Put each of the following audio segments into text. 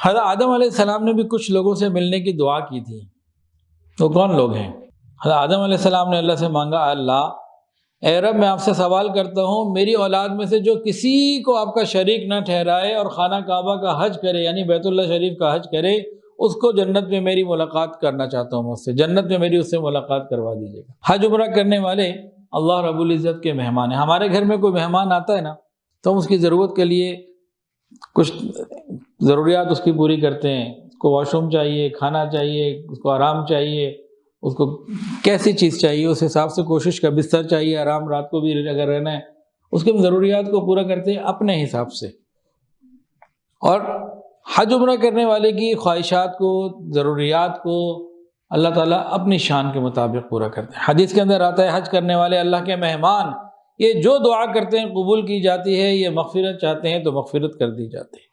حضرت آدم علیہ السلام نے بھی کچھ لوگوں سے ملنے کی دعا کی تھی. وہ کون لوگ ہیں؟ حضرت آدم علیہ السلام نے اللہ سے مانگا، اللہ اے رب میں آپ سے سوال کرتا ہوں میری اولاد میں سے جو کسی کو آپ کا شریک نہ ٹھہرائے اور خانہ کعبہ کا حج کرے، یعنی بیت اللہ شریف کا حج کرے، اس کو جنت میں میری ملاقات کرنا چاہتا ہوں، مجھ سے جنت میں میری اس سے ملاقات کروا دیجیے گا. حج عمرہ کرنے والے اللہ رب العزت کے مہمان ہیں. ہمارے گھر میں کوئی مہمان آتا ہے نا تو ہم اس کی ضرورت کے لیے کچھ ضروریات اس کی پوری کرتے ہیں. اس کو واش روم چاہیے، کھانا چاہیے، اس کو آرام چاہیے، اس کو کیسی چیز چاہیے اس حساب سے کوشش کا بستر چاہیے، آرام رات کو بھی اگر رہنا ہے اس کے ضروریات کو پورا کرتے ہیں اپنے حساب سے. اور حج عمرہ کرنے والے کی خواہشات کو، ضروریات کو اللہ تعالیٰ اپنی شان کے مطابق پورا کرتے ہیں. حدیث کے اندر آتا ہے حج کرنے والے اللہ کے مہمان، یہ جو دعا کرتے ہیں قبول کی جاتی ہے، یہ مغفرت چاہتے ہیں تو مغفرت کر دی جاتی ہے.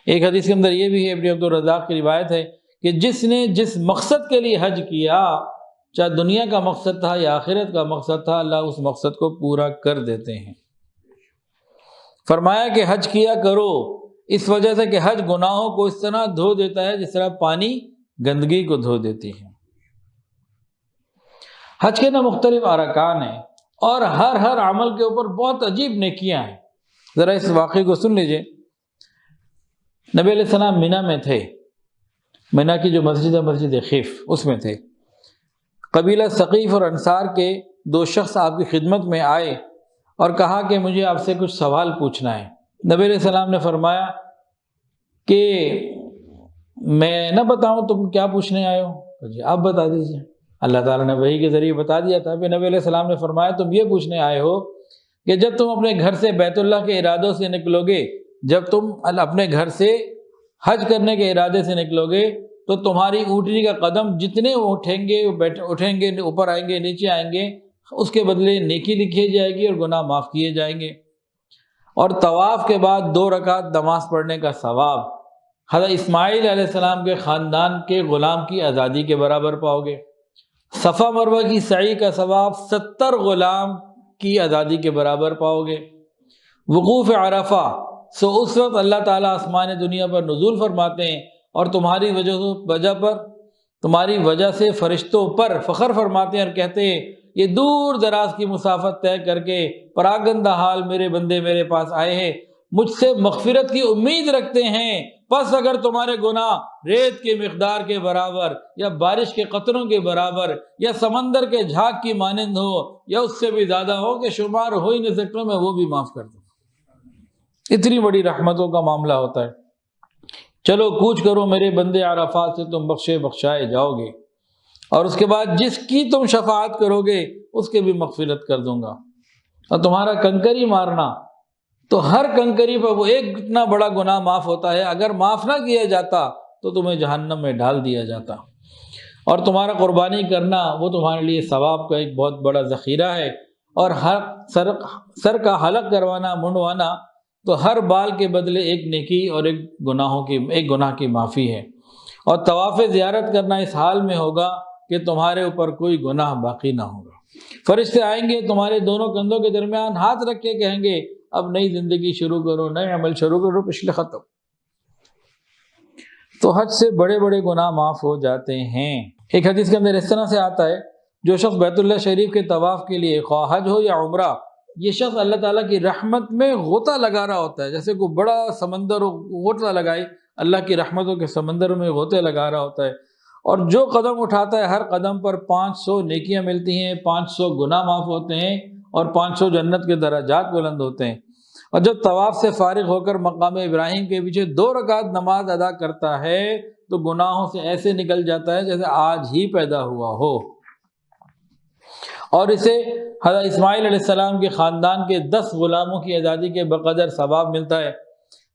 ایک حدیث کے اندر یہ بھی ہے، ابن عبدالرزاق کی روایت ہے کہ جس نے جس مقصد کے لیے حج کیا، چاہے دنیا کا مقصد تھا یا آخرت کا مقصد تھا، اللہ اس مقصد کو پورا کر دیتے ہیں. فرمایا کہ حج کیا کرو اس وجہ سے کہ حج گناہوں کو اس طرح دھو دیتا ہے جس طرح پانی گندگی کو دھو دیتی ہے. حج کے نا مختلف ارکان ہیں اور ہر عمل کے اوپر بہت عجیب نیکیاں ہیں. ذرا اس واقعے کو سن لیجئے. نبی علیہ السلام مینا میں تھے. مینا کی جو مسجد ہے مسجد خیف، اس میں تھے. قبیلہ ثقیف اور انصار کے دو شخص آپ کی خدمت میں آئے اور کہا کہ مجھے آپ سے کچھ سوال پوچھنا ہے. نبی علیہ السلام نے فرمایا کہ میں نہ بتاؤں تم کیا پوچھنے آئے ہو؟ جی آپ بتا دیجیے. اللہ تعالیٰ نے وحی کے ذریعے بتا دیا تھا. پھر نبی علیہ السلام نے فرمایا تم یہ پوچھنے آئے ہو کہ جب تم اپنے گھر سے بیت اللہ کے ارادوں سے نکلو گے، جب تم اپنے گھر سے حج کرنے کے ارادے سے نکلو گے تو تمہاری اونٹنی کا قدم جتنے اٹھیں گے اوپر آئیں گے نیچے آئیں گے، اس کے بدلے نیکی لکھی جائے گی اور گناہ معاف کیے جائیں گے. اور طواف کے بعد 2 رکعت نماز پڑھنے کا ثواب حضرت اسماعیل علیہ السلام کے خاندان کے غلام کی آزادی کے برابر پاؤ گے. صفا مروہ کی سعی کا ثواب 70 غلام کی آزادی کے برابر پاؤ گے. وقوف عرفہ سو اس وقت اللہ تعالیٰ آسمان دنیا پر نزول فرماتے ہیں اور تمہاری وجہ سے فرشتوں پر فخر فرماتے ہیں اور کہتے ہیں یہ دور دراز کی مسافت طے کر کے پراگندہ حال میرے بندے میرے پاس آئے ہیں، مجھ سے مغفرت کی امید رکھتے ہیں. پس اگر تمہارے گناہ ریت کے مقدار کے برابر یا بارش کے قطروں کے برابر یا سمندر کے جھاگ کی مانند ہو یا اس سے بھی زیادہ ہو کہ شمار ہو ہی نہیں سکتے، میں وہ بھی معاف کر دوں. اتنی بڑی رحمتوں کا معاملہ ہوتا ہے. چلو کوچ کرو میرے بندے، عرفات سے تم بخشائے جاؤ گے، اور اس کے بعد جس کی تم شفاعت کرو گے اس کے بھی مغفرت کر دوں گا. اور تمہارا کنکری مارنا، تو ہر کنکری پر وہ ایک اتنا بڑا گناہ معاف ہوتا ہے، اگر معاف نہ کیا جاتا تو تمہیں جہنم میں ڈال دیا جاتا. اور تمہارا قربانی کرنا وہ تمہارے لیے ثواب کا ایک بہت بڑا ذخیرہ ہے. اور ہر سر کا حلق کروانا، منڈوانا، تو ہر بال کے بدلے ایک نیکی اور ایک گناہ کی معافی ہے. اور طواف زیارت کرنا اس حال میں ہوگا کہ تمہارے اوپر کوئی گناہ باقی نہ ہوگا. فرشتے آئیں گے تمہارے دونوں کندھوں کے درمیان ہاتھ رکھ کے کہیں گے اب نئی زندگی شروع کرو، نئے عمل شروع کرو، پچھلے ختم. تو حج سے بڑے بڑے گناہ معاف ہو جاتے ہیں. ایک حدیث کے اندر اس طرح سے آتا ہے جو شخص بیت اللہ شریف کے طواف کے لیے خواہ حج ہو یا عمرہ، یہ شخص اللہ تعالیٰ کی رحمت میں غوطہ لگا رہا ہوتا ہے. جیسے کوئی بڑا سمندر ہو، غوطہ لگائے، اللہ کی رحمتوں کے سمندر میں غوطے لگا رہا ہوتا ہے. اور جو قدم اٹھاتا ہے ہر قدم پر 500 نیکیاں ملتی ہیں، 500 گناہ معاف ہوتے ہیں اور 500 جنت کے درجات بلند ہوتے ہیں. اور جب طواف سے فارغ ہو کر مقام ابراہیم کے پیچھے 2 رکعت نماز ادا کرتا ہے تو گناہوں سے ایسے نکل جاتا ہے جیسے آج ہی پیدا ہوا ہو. اور اسے حضرت اسماعیل علیہ السلام کے خاندان کے 10 غلاموں کی آزادی کے بقدر ثواب ملتا ہے.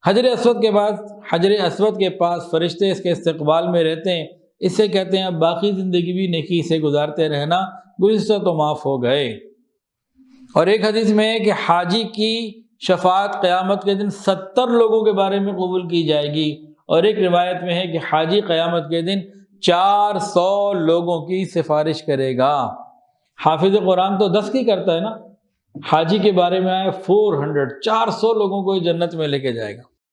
حجر اسود کے پاس فرشتے اس کے استقبال میں رہتے ہیں. اس سے کہتے ہیں اب باقی زندگی بھی نیکی سے گزارتے رہنا، گزشتہ تو معاف ہو گئے. اور ایک حدیث میں ہے کہ حاجی کی شفاعت قیامت کے دن 70 لوگوں کے بارے میں قبول کی جائے گی. اور ایک روایت میں ہے کہ حاجی قیامت کے دن 400 لوگوں کی سفارش کرے گا. حافظ قرآن تو 10 کی کرتا ہے نا، حاجی کے بارے میں آئے 400 لوگوں کو جنت میں لے کے جائے گا.